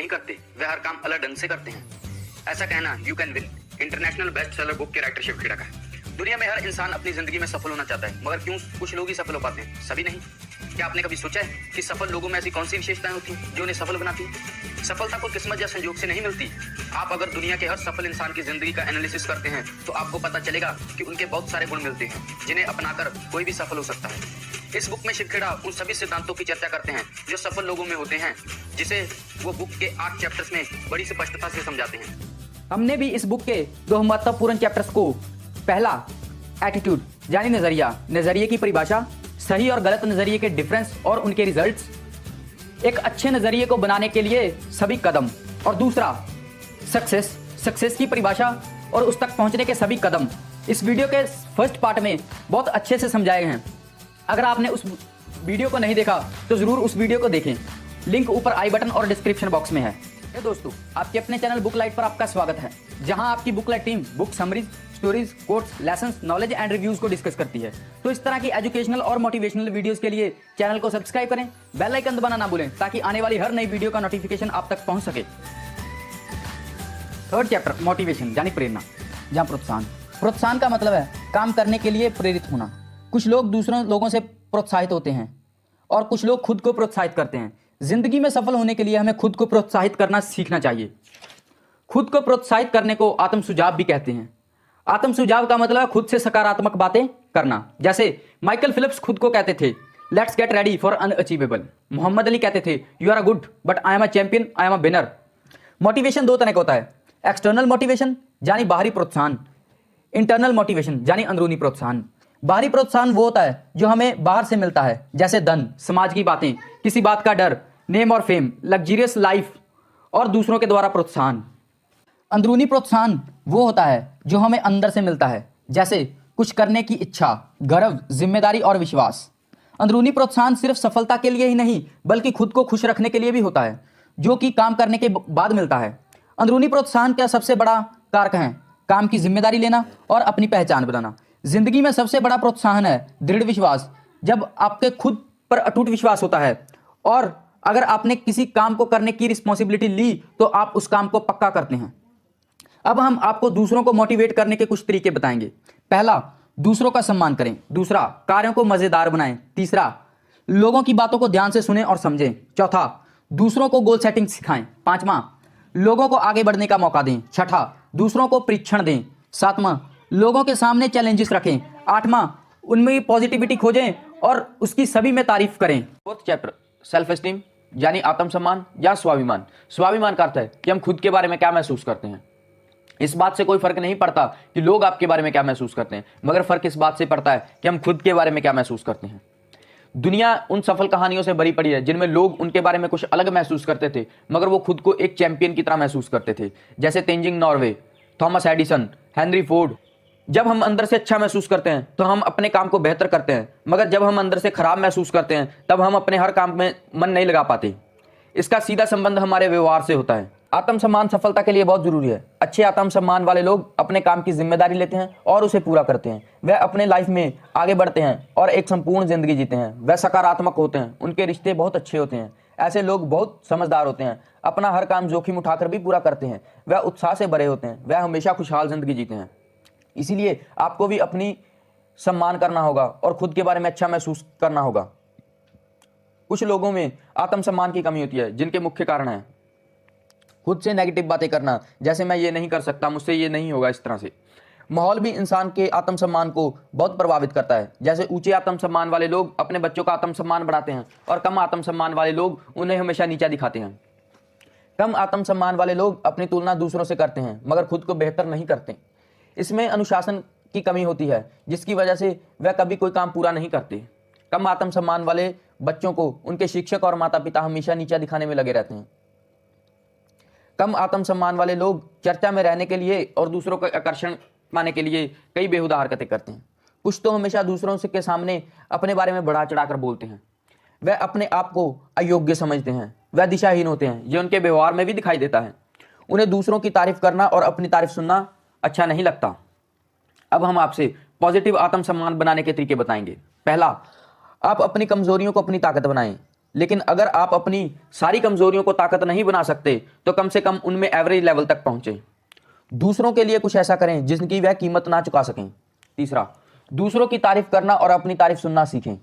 नहीं करते, वे हर काम अलग ढंग से करते हैं। ऐसा कहना you can win international best seller book के राइटर शिव खेड़ा का है। दुनिया में हर इंसान अपनी जिंदगी में सफल होना चाहता है, मगर क्यों कुछ लोग ही सफल हो पाते हैं, सभी नहीं। क्या आपने कभी सोचा है कि सफल लोगों में ऐसी कौन सी विशेषताएं होती हैं जो उन्हें सफल बनाती हैं? सफलता को किस्मत या संयोग से नहीं मिलती। आप अगर दुनिया के हर सफल इंसान की जिंदगी का एनालिसिस करते हैं तो आपको पता चलेगा कि उनके बहुत सारे गुण मिलते हैं जिन्हें अपनाकर कोई भी सफल हो सकता है। इस बुक में शिव खेड़ा उन सभी सिद्धांतों की चर्चा करते हैं जो सफल लोगों में होते हैं, जिसे वो बुक के 8 चैप्टर्स में बड़ी स्पष्टता से समझाते हैं। हमने भी इस बुक के 2 महत्वपूर्ण चैप्टर्स को, पहला एटीट्यूड यानी नजरिया, नजरिए की परिभाषा, सही और गलत नजरिए के डिफरेंस और उनके रिजल्ट्स, एक अच्छे नजरिए को बनाने के लिए सभी कदम, और दूसरा सक्सेस की परिभाषा और उस तक पहुंचने के सभी कदम इस वीडियो के फर्स्ट पार्ट में बहुत अच्छे से समझाए हैं। अगर आपने उस वीडियो को नहीं देखा तो जरूर उस वीडियो को देखें, लिंक ऊपर आई बटन और डिस्क्रिप्शन बॉक्स में है। दोस्तों, आपके अपने चैनल बुक लाइट पर आपका स्वागत है, जहां आपकी book light team book summaries, stories, quotes, lessons, knowledge and reviews को डिस्कस करती है। तो इस तरह की एजुकेशनल और मोटिवेशनल वीडियोस के लिए चैनल को सब्सक्राइब करें, बेल आइकन दबाना ना भूलें ताकि आने वाली हर नई वीडियो का नोटिफिकेशन आप तक पहुंच सके। थर्ड चैप्टर मोटिवेशन यानी प्रेरणा, जहां प्रोत्साहन का मतलब है काम करने के लिए प्रेरित होना। कुछ लोग दूसरों लोगों से प्रोत्साहित होते हैं और कुछ लोग खुद को प्रोत्साहित करते हैं। जिंदगी में सफल होने के लिए हमें खुद को प्रोत्साहित करना सीखना चाहिए। खुद को प्रोत्साहित करने को आत्म सुझाव भी कहते हैं। आत्म सुझाव का मतलब है खुद से सकारात्मक बातें करना। जैसे माइकल फिलिप्स खुद को कहते थे let's get ready for unachievable. Muhammad Ali कहते थे you are a good but I am a champion, I am a winner. Motivation 2 तरह का होता है, एक्सटर्नल मोटिवेशन यानी बाहरी प्रोत्साहन, इंटरनल मोटिवेशन यानी अंदरूनी प्रोत्साहन। बाहरी प्रोत्साहन वो होता है जो हमें बाहर से मिलता है, जैसे धन, समाज की बातें, किसी बात का डर, नेम और फेम, लग्जरियस लाइफ और दूसरों के द्वारा प्रोत्साहन। अंदरूनी प्रोत्साहन वो होता है जो हमें अंदर से मिलता है, जैसे कुछ करने की इच्छा, गर्व, जिम्मेदारी और विश्वास। अंदरूनी प्रोत्साहन सिर्फ सफलता के लिए ही नहीं बल्कि खुद को खुश रखने के लिए भी होता है, जो कि काम करने के बाद मिलता है। अंदरूनी प्रोत्साहन का सबसे बड़ा कारक है काम की जिम्मेदारी लेना और अपनी पहचान बनाना। जिंदगी में सबसे बड़ा प्रोत्साहन है दृढ़ विश्वास। जब आपके खुद पर अटूट विश्वास होता है और अगर आपने किसी काम को करने की रिस्पॉन्सिबिलिटी ली तो आप उस काम को पक्का करते हैं। अब हम आपको दूसरों को मोटिवेट करने के कुछ तरीके बताएंगे। पहला, दूसरों का सम्मान करें। दूसरा, कार्यों को मजेदार बनाएं। तीसरा, लोगों की बातों को ध्यान से सुनें और समझें। चौथा, दूसरों को गोल सेटिंग सिखाएं। पांचवा, लोगों को आगे बढ़ने का मौका दें। छठा, दूसरों को परीक्षण दें। सातवां, लोगों के सामने चैलेंजेस रखें। आठवां, उनमें पॉजिटिविटी खोजें और उसकी सभी में तारीफ करें। फोर्थ चैप्टर सेल्फ एस्टीम यानी आत्मसम्मान या स्वाभिमान। स्वाभिमान का अर्थ है कि हम खुद के बारे में क्या महसूस करते हैं। इस बात से कोई फर्क नहीं पड़ता कि लोग आपके बारे में क्या महसूस करते हैं, मगर फर्क इस बात से पड़ता है कि हम खुद के बारे में क्या महसूस करते हैं। दुनिया उन सफल कहानियों से भरी पड़ी है जिनमें लोग उनके बारे में कुछ अलग महसूस करते थे, मगर वो खुद को एक चैंपियन की तरह महसूस करते थे, जैसे Tenzing Norway, Thomas Edison, Henry Ford. जब हम अंदर से अच्छा महसूस करते हैं तो हम अपने काम को बेहतर करते हैं, मगर जब हम अंदर से खराब महसूस करते हैं तब हम अपने हर काम में मन नहीं लगा पाते। इसका सीधा संबंध हमारे व्यवहार से होता है। आत्मसम्मान सफलता के लिए बहुत जरूरी है। अच्छे आत्मसम्मान वाले लोग अपने काम की जिम्मेदारी लेते हैं और उसे पूरा करते हैं। वह अपने लाइफ में आगे बढ़ते हैं और एक संपूर्ण जिंदगी जीते हैं। वह सकारात्मक होते हैं, उनके रिश्ते बहुत अच्छे होते हैं। ऐसे लोग बहुत समझदार होते हैं, अपना हर काम जोखिम उठाकर भी पूरा करते हैं। वह उत्साह से भरे होते हैं, वह हमेशा खुशहाल जिंदगी जीते हैं। इसीलिए आपको भी अपनी सम्मान करना होगा और खुद के बारे में अच्छा महसूस करना होगा। कुछ लोगों में आत्मसम्मान की कमी होती है, जिनके मुख्य कारण हैं खुद से नेगेटिव बातें करना, जैसे मैं ये नहीं कर सकता, मुझसे ये नहीं होगा। इस तरह से माहौल भी इंसान के आत्मसम्मान को बहुत प्रभावित करता है। जैसे ऊंचे आत्मसम्मान वाले लोग अपने बच्चों का आत्मसम्मान बढ़ाते हैं और कम आत्मसम्मान वाले लोग उन्हें हमेशा नीचा दिखाते हैं। कम आत्मसम्मान वाले लोग अपनी तुलना दूसरों से करते हैं मगर खुद को बेहतर नहीं करते। इसमें अनुशासन की कमी होती है, जिसकी वजह से वह कभी कोई काम पूरा नहीं करते। कम आत्मसम्मान वाले बच्चों को उनके शिक्षक और माता पिता हमेशा नीचा दिखाने में लगे रहते हैं। कम आत्मसम्मान वाले लोग चर्चा में रहने के लिए और दूसरों का आकर्षण पाने के लिए कई बेहुदा हरकतें करते हैं। कुछ तो हमेशा दूसरों के सामने अपने बारे में बढ़ा चढ़ाकर बोलते हैं। वह अपने आप को अयोग्य समझते हैं, वह दिशाहीन होते हैं। ये उनके व्यवहार में भी दिखाई देता है। उन्हें दूसरों की तारीफ करना और अपनी तारीफ सुनना अच्छा नहीं लगता। अब हम आपसे पॉजिटिव आत्मसम्मान बनाने के तरीके बताएंगे। पहला, आप अपनी कमजोरियों को अपनी ताकत बनाएं। लेकिन अगर आप अपनी सारी कमजोरियों को ताकत नहीं बना सकते तो कम से कम उनमें एवरेज लेवल तक पहुंचे। दूसरों के लिए कुछ ऐसा करें जिसकी वह कीमत ना चुका सकें। तीसरा, दूसरों की तारीफ करना और अपनी तारीफ सुनना सीखें।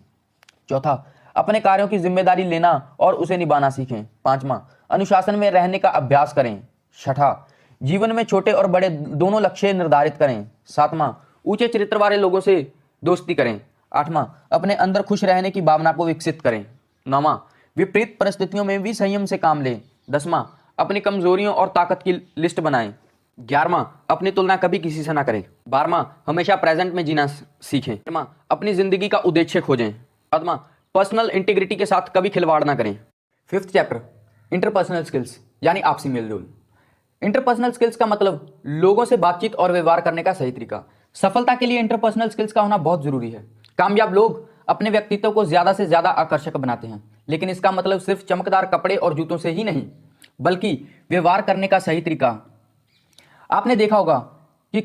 चौथा, अपने कार्यों की जिम्मेदारी लेना और उसे निभाना सीखें। पांचवा, अनुशासन में रहने का अभ्यास करें। छठा, जीवन में छोटे और बड़े दोनों लक्ष्य निर्धारित करें। सातवां, ऊंचे चरित्र वाले लोगों से दोस्ती करें। आठवां, अपने अंदर खुश रहने की भावना को विकसित करें। नौवां, विपरीत परिस्थितियों में भी संयम से काम लें। 10वां, अपनी कमजोरियों और ताकत की लिस्ट बनाएं। 11वां, अपनी तुलना कभी किसी से ना करें। 12वां, हमेशा प्रेजेंट में जीना सीखें। 13वां, अपनी जिंदगी का उद्देश्य खोजें। 14वां, पर्सनल इंटीग्रिटी के साथ कभी खिलवाड़ ना करें। 5th चैप्टर, इंटरपर्सनल स्किल्स यानी आपसी मेलजोल। इंटरपर्सनल स्किल्स का मतलब लोगों से बातचीत और व्यवहार करने का सही तरीका। सफलता के लिए इंटरपर्सनल स्किल्स का होना बहुत जरूरी है। कामयाब लोग अपने व्यक्तित्व को ज्यादा से ज्यादा आकर्षक बनाते हैं, लेकिन इसका मतलब सिर्फ चमकदार कपड़े और जूतों से ही नहीं, बल्कि व्यवहार करने का सही तरीका। आपने देखा होगा कि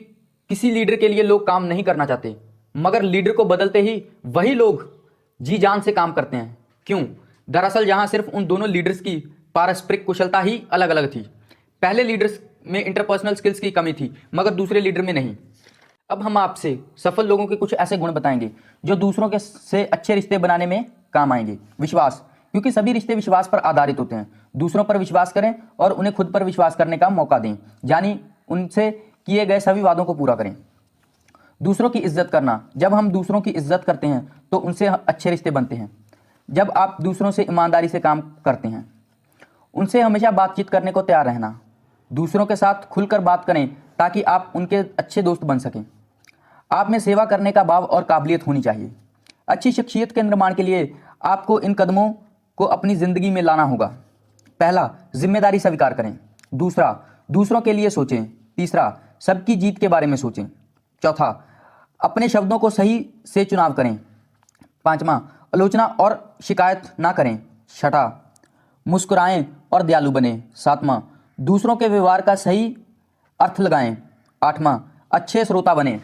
किसी लीडर के लिए लोग काम नहीं करना चाहते, मगर लीडर को बदलते ही वही लोग जी जान से काम करते हैं। क्यों? दरअसल यहां सिर्फ उन दोनों लीडर्स की पारस्परिक कुशलता ही अलग अलग थी। पहले लीडर्स में इंटरपर्सनल स्किल्स की कमी थी, मगर दूसरे लीडर में नहीं। अब हम आपसे सफल लोगों के कुछ ऐसे गुण बताएंगे जो दूसरों के से अच्छे रिश्ते बनाने में काम आएंगे। विश्वास, क्योंकि सभी रिश्ते विश्वास पर आधारित होते हैं। दूसरों पर विश्वास करें और उन्हें खुद पर विश्वास करने का मौका दें, यानी उनसे किए गए सभी वादों को पूरा करें। दूसरों की इज्जत करना, जब हम दूसरों की इज्जत करते हैं तो उनसे अच्छे रिश्ते बनते हैं। जब आप दूसरों से ईमानदारी से काम करते हैं, उनसे हमेशा बातचीत करने को तैयार रहना। दूसरों के साथ खुलकर बात करें ताकि आप उनके अच्छे दोस्त बन सकें। आप में सेवा करने का भाव और काबिलियत होनी चाहिए। अच्छी शख्सियत के निर्माण के लिए आपको इन कदमों को अपनी ज़िंदगी में लाना होगा। पहला, जिम्मेदारी स्वीकार करें। दूसरा, दूसरों के लिए सोचें। तीसरा, सबकी जीत के बारे में सोचें। चौथा, अपने शब्दों को सही से चुनाव करें। पांचवा, आलोचना और शिकायत ना करें। छठा, मुस्कुराएं और दयालु बने। सातवां, दूसरों के व्यवहार का सही अर्थ लगाएं। आठवां, अच्छे श्रोता बने।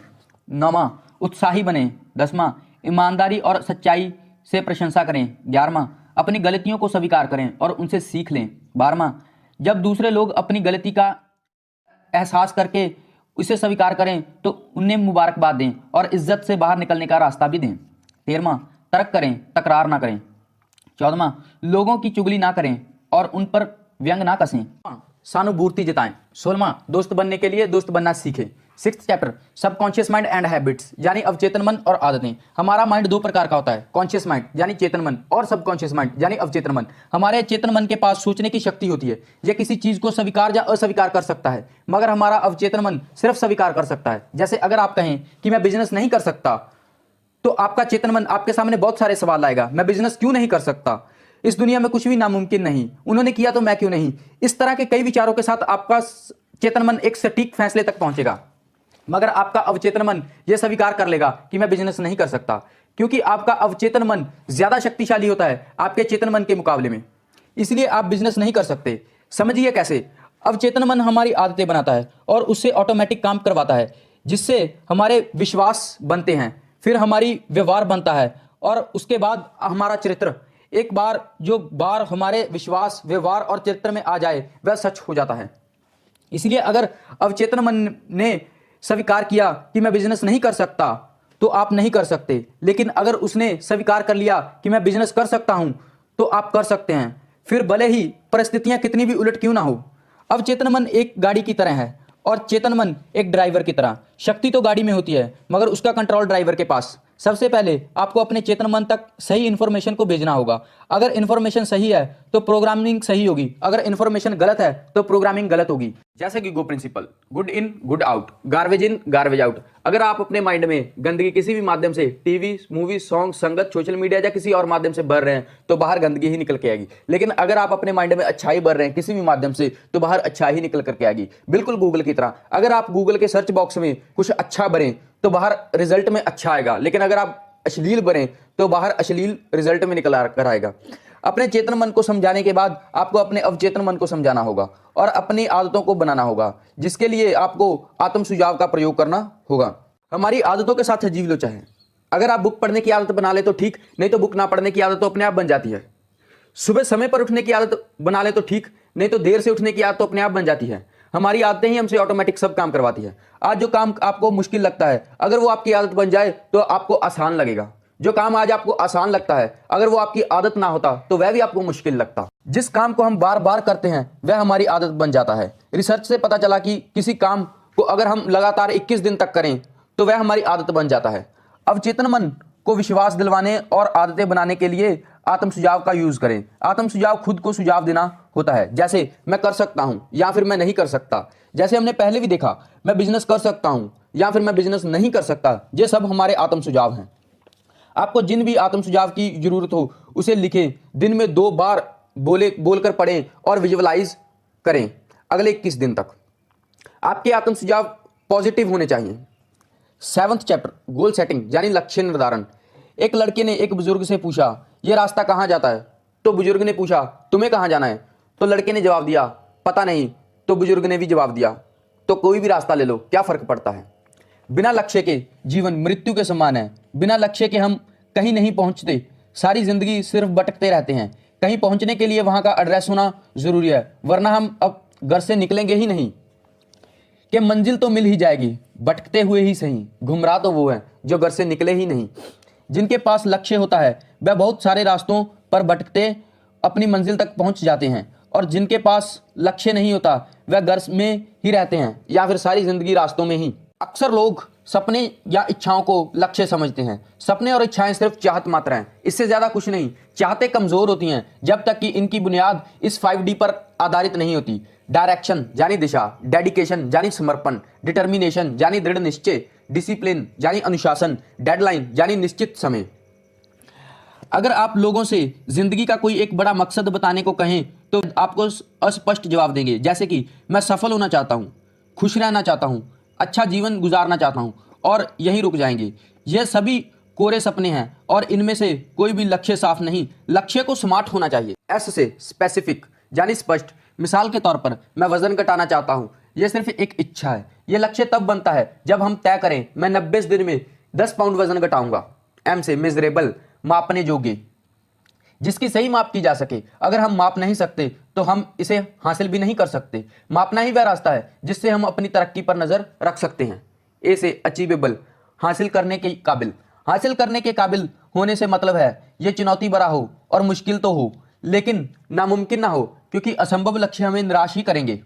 नौवां, उत्साही बने। 10वां, ईमानदारी और सच्चाई से प्रशंसा करें। 11वां, अपनी गलतियों को स्वीकार करें और उनसे सीख लें। 12वां, जब दूसरे लोग अपनी गलती का एहसास करके उसे स्वीकार करें तो उन्हें मुबारकबाद दें और इज्जत से बाहर निकलने का रास्ता भी दें। 13वां, तर्क करें, तकरार ना करें। 14वां, लोगों की चुगली ना करें और उन पर व्यंग ना कसें। सहानुभूति जताएं। 16वां, दोस्त बनने के लिए दोस्त बनना सीखें। 6th chapter, subconscious mind and habits यानी अवचेतन मन और आदतें। हमारा माइंड दो प्रकार का होता है, कॉन्शियस माइंड यानी चेतन मन और सबकॉन्शियस माइंड यानी अवचेतन मन। हमारे चेतन मन के पास सोचने की शक्ति होती है, यह किसी चीज को स्वीकार या अस्वीकार कर सकता है, मगर हमारा अवचेतन मन सिर्फ स्वीकार कर सकता है। जैसे अगर आप कहें कि मैं बिजनेस नहीं कर सकता, तो आपका चेतन मन आपके सामने बहुत सारे सवाल लाएगा। मैं बिजनेस क्यों नहीं कर सकता? इस दुनिया में कुछ भी नामुमकिन नहीं, उन्होंने किया तो मैं क्यों नहीं? इस तरह के कई विचारों के साथ आपका चेतन मन एक सटीक फैसले तक पहुंचेगा, मगर आपका अवचेतन मन यह स्वीकार कर लेगा कि मैं बिजनेस नहीं कर सकता, क्योंकि आपका अवचेतन मन ज्यादा शक्तिशाली होता है आपके चेतन मन के मुकाबले में। इसलिए आप बिजनेस नहीं कर सकते। समझिए कैसे? अवचेतन मन हमारी आदतें बनाता है और उससे ऑटोमेटिक काम करवाता है, जिससे हमारे विश्वास बनते हैं, फिर हमारी व्यवहार बनता है और उसके बाद हमारा चरित्र। एक बार जो बार हमारे विश्वास, व्यवहार और चरित्र में आ जाए वह सच हो जाता है। इसलिए अगर अवचेतन मन ने स्वीकार किया कि मैं बिजनेस नहीं कर सकता, तो आप नहीं कर सकते। लेकिन अगर उसने स्वीकार कर लिया कि मैं बिजनेस कर सकता हूं, तो आप कर सकते हैं, फिर भले ही परिस्थितियां कितनी भी उलट क्यों ना हो। अवचेतन मन एक गाड़ी की तरह है और चेतन मन एक ड्राइवर की तरह। शक्ति तो गाड़ी में होती है, मगर उसका कंट्रोल ड्राइवर के पास। सबसे पहले आपको अपने चेतन मन तक सही इन्फॉर्मेशन को भेजना होगा। अगर इन्फॉर्मेशन सही है तो प्रोग्रामिंग सही होगी, अगर इन्फॉर्मेशन गलत है तो प्रोग्रामिंग गलत होगी। जैसे कि go principle, good in good out, garbage in garbage out. अगर आप अपने माइंड में गंदगी किसी भी माध्यम से, टीवी, मूवी, सॉन्ग, संगत, सोशल मीडिया या किसी और माध्यम से भर रहे हैं, तो बाहर गंदगी ही निकल के आएगी। लेकिन अगर आप अपने माइंड में अच्छाई भर रहे हैं किसी भी माध्यम से, तो बाहर अच्छाई ही निकल करके आएगी। बिल्कुल गूगल की तरह, अगर आप गूगल के सर्च बॉक्स में कुछ अच्छा भरें तो बाहर रिजल्ट में अच्छा आएगा, लेकिन अगर आप अश्लील बने तो बाहर अश्लील रिजल्ट में निकल कर आएगा। अपने चेतन मन को समझाने के बाद आपको अपने अवचेतन मन को समझाना होगा और अपनी आदतों को बनाना होगा, जिसके लिए आपको आत्म सुझाव का प्रयोग करना होगा। हमारी आदतों के साथ जीव लो चाहे। अगर आप बुक पढ़ने की आदत बना ले तो ठीक, नहीं तो बुक ना पढ़ने की आदत तो अपने आप बन जाती है। सुबह समय पर उठने की आदत बना ले तो ठीक, नहीं तो देर से उठने की आदत तो अपने आप बन जाती है। हमारी आदतें ही हमसे ऑटोमेटिक सब काम करवाती है। आज जो काम आपको मुश्किल लगता है, अगर वो आपकी आदत बन जाए तो आपको आसान लगेगा। जो काम आज आपको आसान लगता है, अगर वो आपकी आदत ना होता तो वह भी आपको मुश्किल लगता। जिस काम को हम बार बार करते हैं वह हमारी आदत बन जाता है। रिसर्च से पता चला कि किसी काम को अगर हम लगातार 21 दिन तक करें तो वह हमारी आदत बन जाता है। अवचेतन मन को विश्वास दिलवाने और आदतें बनाने के लिए आत्म सुझाव का यूज करें। आत्म सुझाव खुद को सुझाव देना होता है, जैसे मैं कर सकता हूं या फिर मैं नहीं कर सकता। जैसे हमने पहले भी देखा, मैं बिजनेस कर सकता हूं या फिर मैं बिजनेस नहीं कर सकता। ये सब हमारे आत्म सुझाव हैं। आपको जिन भी आत्म सुझाव की जरूरत हो उसे लिखें, दिन में 2 बार बोलकर पढ़ें और विजुअलाइज करें अगले 21 दिन तक। आपके आत्म सुझाव पॉजिटिव होने चाहिए। 7वां चैप्टर, गोल सेटिंग यानी लक्ष्य निर्धारण। एक लड़के ने एक बुजुर्ग से पूछा, यह रास्ता कहाँ जाता है? तो बुजुर्ग ने पूछा, तुम्हें कहाँ जाना है? तो लड़के ने जवाब दिया, पता नहीं। तो बुजुर्ग ने भी जवाब दिया, तो कोई भी रास्ता ले लो, क्या फर्क पड़ता है। बिना लक्ष्य के जीवन मृत्यु के समान है। बिना लक्ष्य के हम कहीं नहीं पहुंचते, सारी जिंदगी सिर्फ भटकते रहते हैं। कहीं पहुंचने के लिए वहां का एड्रेस होना जरूरी है, वरना हम अब घर से निकलेंगे ही नहीं। कि मंजिल तो मिल ही जाएगी, भटकते हुए ही सही। गुमराह तो वो है जो घर से निकले ही नहीं। जिनके पास लक्ष्य होता है वह बहुत सारे रास्तों पर भटकते अपनी मंजिल तक पहुंच जाते हैं, और जिनके पास लक्ष्य नहीं होता वह घर में ही रहते हैं या फिर सारी जिंदगी रास्तों में ही। अक्सर लोग सपने या इच्छाओं को लक्ष्य समझते हैं। सपने और इच्छाएं सिर्फ चाहत मात्र हैं, इससे ज्यादा कुछ नहीं। चाहते कमजोर होती हैं जब तक कि इनकी बुनियाद इस 5D पर आधारित नहीं होती। डायरेक्शन यानी दिशा, डेडिकेशन यानी समर्पण, डिटर्मिनेशन यानी दृढ़ निश्चय, डिसिप्लिन यानी अनुशासन, डेडलाइन यानी निश्चित समय। अगर आप लोगों से जिंदगी का कोई एक बड़ा मकसद बताने को कहें तो आपको अस्पष्ट जवाब देंगे, जैसे कि मैं सफल होना चाहता हूँ, खुश रहना चाहता हूँ, अच्छा जीवन गुजारना चाहता हूँ, और यहीं रुक जाएंगे। यह सभी कोरे सपने हैं और इनमें से कोई भी लक्ष्य साफ नहीं। लक्ष्य को स्मार्ट होना चाहिए। एस से स्पेसिफिक यानी स्पष्ट। मिसाल के तौर पर मैं वजन घटाना चाहता हूँ, यह सिर्फ एक इच्छा है। यह लक्ष्य तब बनता है जब हम तय करें मैं 90 दिन में 10 पाउंड वजन घटाऊंगा। एम से मेजरेबल, मापने योग्य, जिसकी सही माप की जा सके। अगर हम माप नहीं सकते तो हम इसे हासिल भी नहीं कर सकते। मापना ही वह रास्ता है जिससे हम अपनी तरक्की पर नजर रख सकते हैं। ए से अचीवेबल, हासिल करने के काबिल। हासिल करने के काबिल होने से मतलब है यह चुनौती भरा हो और मुश्किल तो हो, लेकिन नामुमकिन ना हो, क्योंकि असंभव लक्ष्य हमें निराश ही करेंगे।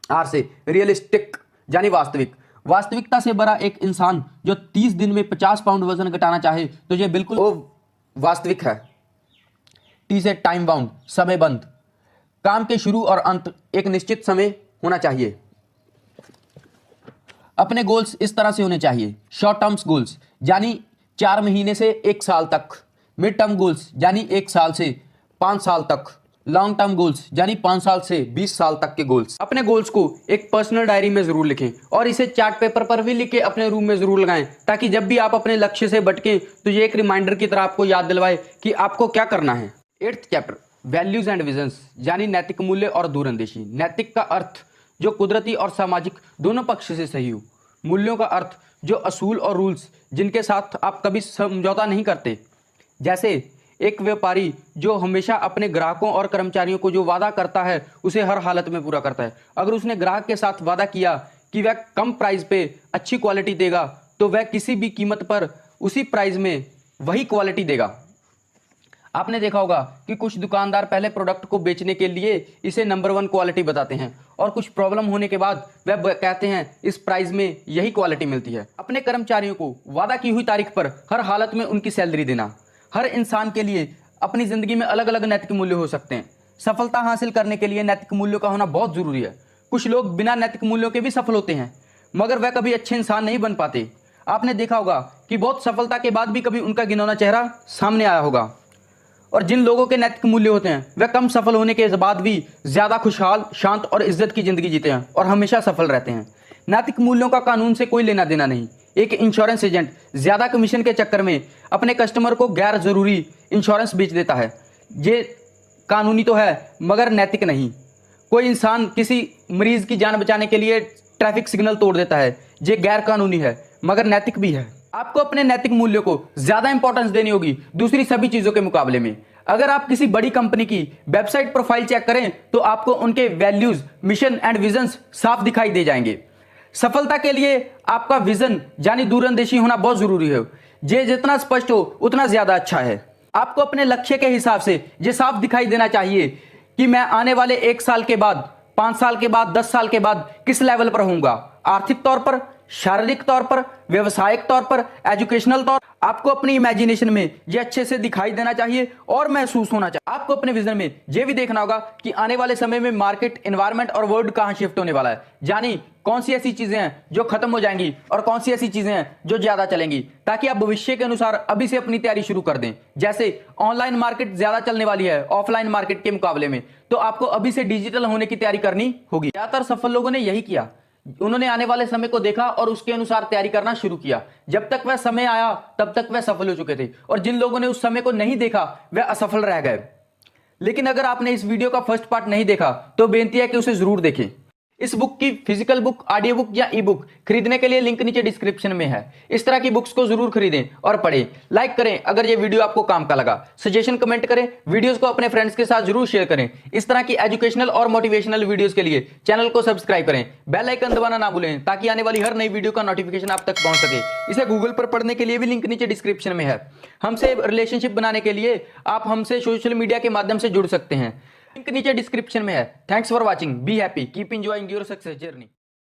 आर से रियलिस्टिक यानी वास्तविक। वास्तविकता से बड़ा एक इंसान जो 30 दिन में 50 पाउंड वजन घटाना चाहे तो यह बिल्कुल वास्तविक है। टी से टाइम बाउंड, समयबद्ध। काम के शुरू और अंत एक निश्चित समय होना चाहिए। अपने गोल्स इस तरह से होने चाहिए। शॉर्ट टर्म्स गोल्स यानी 4 महीने से 1 साल तक। मिड टर्म गोल्स यानी 1 साल से 5 साल तक। लॉन्ग टर्म गोल्स यानी 5 साल से 20 साल तक के गोल्स। अपने गोल्स को एक पर्सनल डायरी में जरूर लिखें और इसे चार्ट पेपर पर भी लिख के अपने रूम में जरूर लगाएं, ताकि जब भी आप अपने लक्ष्य से भटकें तो ये एक रिमाइंडर की तरह आपको याद दिलवाए कि आपको क्या करना है। 8वां चैप्टर, वैल्यूज एंड विजन्स यानी नैतिक मूल्य और दूरंदेशी। नैतिक का अर्थ जो कुदरती और सामाजिक दोनों पक्ष से सही हो। मूल्यों का अर्थ जो असूल और रूल्स जिनके साथ आप कभी समझौता नहीं करते। जैसे एक व्यापारी जो हमेशा अपने ग्राहकों और कर्मचारियों को जो वादा करता है उसे हर हालत में पूरा करता है। अगर उसने ग्राहक के साथ वादा किया कि वह कम प्राइस पे अच्छी क्वालिटी देगा तो वह किसी भी कीमत पर उसी प्राइस में वही क्वालिटी देगा। आपने देखा होगा कि कुछ दुकानदार पहले प्रोडक्ट को बेचने के लिए इसे नंबर 1 क्वालिटी बताते हैं और कुछ प्रॉब्लम होने के बाद वह कहते हैं इस प्राइस में यही क्वालिटी मिलती है। अपने कर्मचारियों को वादा की हुई तारीख पर हर हालत में उनकी सैलरी देना। हर इंसान के लिए अपनी जिंदगी में अलग अलग नैतिक मूल्य हो सकते हैं। सफलता हासिल करने के लिए नैतिक मूल्यों का होना बहुत जरूरी है। कुछ लोग बिना नैतिक मूल्यों के भी सफल होते हैं, मगर वह कभी अच्छे इंसान नहीं बन पाते। आपने देखा होगा कि बहुत सफलता के बाद भी कभी उनका घिनौना चेहरा सामने आया होगा। और जिन लोगों के नैतिक मूल्य होते हैं वह कम सफल होने के बाद भी ज्यादा खुशहाल, शांत और इज्जत की जिंदगी जीते हैं और हमेशा सफल रहते हैं। नैतिक मूल्यों का कानून से कोई लेना देना नहीं। एक इंश्योरेंस एजेंट ज्यादा कमीशन के चक्कर में अपने कस्टमर को गैर जरूरी इंश्योरेंस बेच देता है। ये कानूनी तो है मगर नैतिक नहीं। कोई इंसान किसी मरीज की जान बचाने के लिए ट्रैफिक सिग्नल तोड़ देता है, ये गैर कानूनी है मगर नैतिक भी है। आपको अपने नैतिक मूल्यों को ज्यादा इंपॉर्टेंस देनी होगी दूसरी सभी चीजों के मुकाबले में। अगर आप किसी बड़ी कंपनी की वेबसाइट प्रोफाइल चेक करें तो आपको उनके वैल्यूज, मिशन एंड विजन्स साफ दिखाई दे जाएंगे। सफलता के लिए आपका विजन यानी दूरंदेशी होना बहुत जरूरी है। ये जितना स्पष्ट हो उतना ज्यादा अच्छा है। आपको अपने लक्ष्य के हिसाब से ये साफ दिखाई देना चाहिए कि मैं आने वाले 1 साल के बाद, 5 साल के बाद, 10 साल के बाद किस लेवल पर होऊंगा, आर्थिक तौर पर, शारीरिक तौर पर, व्यवसायिक तौर पर, एजुकेशनल तौर। आपको अपनी इमेजिनेशन में ये अच्छे से दिखाई देना चाहिए और महसूस होना चाहिए। आपको अपने विजन में ये भी देखना होगा कि आने वाले समय में मार्केट, एनवायरमेंट और वर्ल्ड कहां शिफ्ट होने वाला है, यानी कौन सी ऐसी चीजें हैं जो खत्म हो जाएंगी और कौन सी ऐसी चीजें हैं जो ज्यादा चलेंगी, ताकि आप भविष्य के अनुसार अभी से अपनी तैयारी शुरू कर दें। जैसे ऑनलाइन मार्केट ज्यादा चलने वाली है ऑफलाइन मार्केट के मुकाबले में, तो आपको अभी से डिजिटल होने की तैयारी करनी होगी। ज्यादातर सफल लोगों ने यही किया, उन्होंने आने वाले समय को देखा और उसके अनुसार तैयारी करना शुरू किया। जब तक वह समय आया तब तक वह सफल हो चुके थे, और जिन लोगों ने उस समय को नहीं देखा वह असफल रह गए। लेकिन अगर आपने इस वीडियो का फर्स्ट पार्ट नहीं देखा तो बेनती है कि उसे जरूर देखें। इस बुक की फिजिकल बुक, ऑडियो बुक या ई बुक खरीदने के लिए लिंक नीचे डिस्क्रिप्शन में है। इस तरह की बुक्स को जरूर खरीदें और पढ़ें। लाइक करें अगर ये वीडियो आपको काम का लगा, सजेशन कमेंट करें, वीडियोस को अपने फ्रेंड्स के साथ जरूर शेयर करें। इस तरह की एजुकेशनल और मोटिवेशनल वीडियोस के लिए चैनल को सब्सक्राइब करें, बेल आइकन दबाना ना भूलें ताकि आने वाली हर नई वीडियो का नोटिफिकेशन आप तक पहुंच सके। इसे गूगल पर पढ़ने के लिए भी लिंक नीचे डिस्क्रिप्शन में है। हमसे रिलेशनशिप बनाने के लिए आप हमसे सोशल मीडिया के माध्यम से जुड़ सकते हैं, लिंक नीचे डिस्क्रिप्शन में है। Thanks for watching, be happy, keep enjoying your success journey.